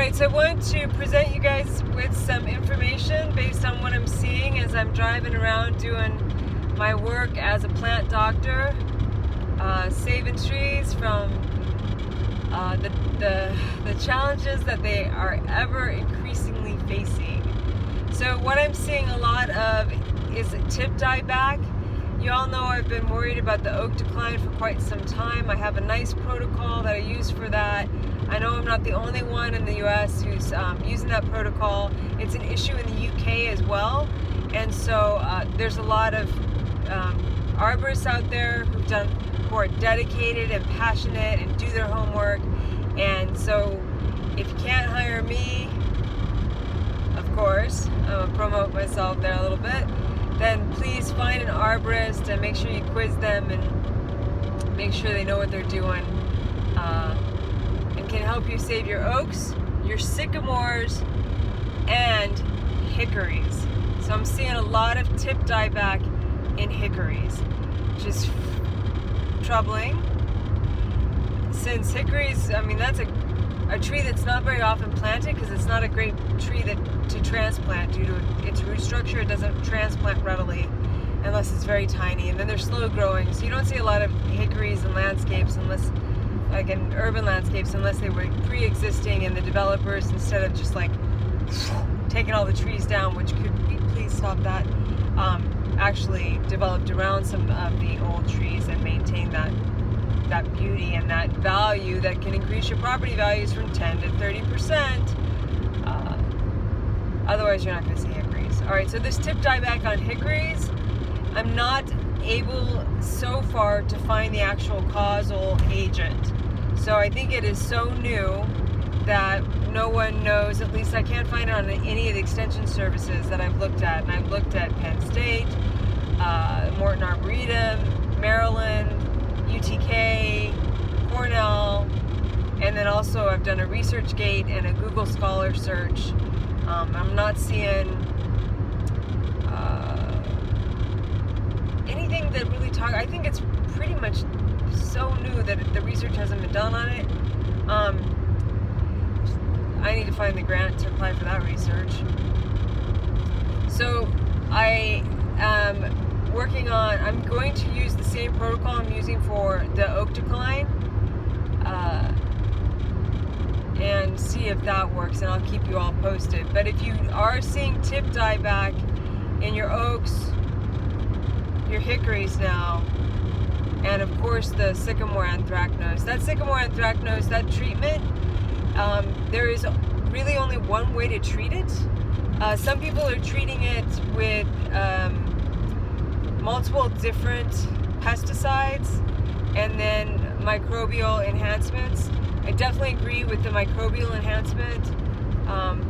Alright, so I want to present you guys with some information based on what I'm seeing as I'm driving around doing my work as a plant doctor, saving trees from the challenges that they are ever increasingly facing. So what I'm seeing a lot of is tip dieback. You all know I've been worried about the oak decline for quite some time. I have a nice protocol that I use for that. I know I'm not the only one in the US who's using that protocol. It's an issue in the UK as well. And so there's a lot of arborists out there who are dedicated and passionate and do their homework. And so if you can't hire me, of course, I'm gonna promote myself there a little bit, then please find an arborist and make sure you quiz them and make sure they know what they're doing, and can help you save your oaks, your sycamores, and hickories. So I'm seeing a lot of tip dieback in hickories, which is troubling, since hickories, I mean, that's a tree that's not very often planted because it's not a great tree to transplant due to its root structure. It doesn't transplant readily unless it's very tiny, and then they're slow growing, so you don't see a lot of hickories in landscapes unless, like in urban landscapes, unless they were pre-existing and the developers, instead of just like taking all the trees down, which could we please stop that, actually developed around some of the old trees and maintain that beauty and that value that can increase your property values from 10 to 30%. Otherwise, you're not going to see hickories. All right, so this tip dieback on hickories, I'm not able so far to find the actual causal agent. So I think it is so new that no one knows, at least I can't find it on any of the extension services that I've looked at. And I've looked at Penn State, Morton Arboretum, Maryland, UTK, Cornell, and then also I've done a ResearchGate and a Google Scholar search. I'm not seeing anything that really I think it's pretty much so new that the research hasn't been done on it. I need to find the grant to apply for that research. So I am I'm going to use the same protocol I'm using for the oak decline, and see if that works, and I'll keep you all posted. But if you are seeing tip dieback in your oaks, your hickories now, and of course the sycamore anthracnose, that treatment, there is really only one way to treat it. Some people are treating it with multiple different pesticides and then microbial enhancements. I definitely agree with the microbial enhancement.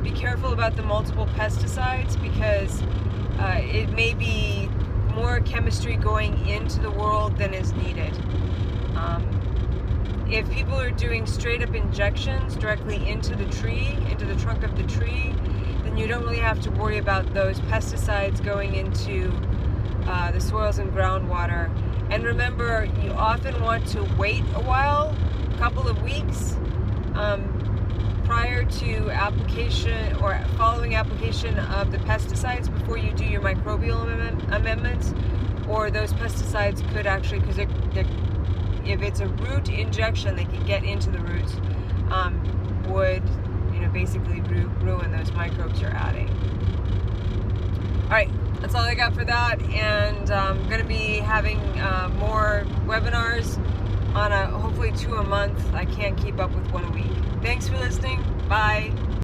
Be careful about the multiple pesticides because it may be more chemistry going into the world than is needed. If people are doing straight up injections directly into the tree, into the trunk of the tree, then you don't really have to worry about those pesticides going into the soils and groundwater. And remember, you often want to wait a while, a couple of weeks, prior to application or following application of the pesticides before you do your microbial amendments, or those pesticides could actually, because if it's a root injection, they can get into the roots, would basically ruin those microbes you're adding. All right, that's all I got for that, and I'm going to be having more webinars on hopefully 2 a month. I can't keep up with 1 a week. Thanks for listening. Bye.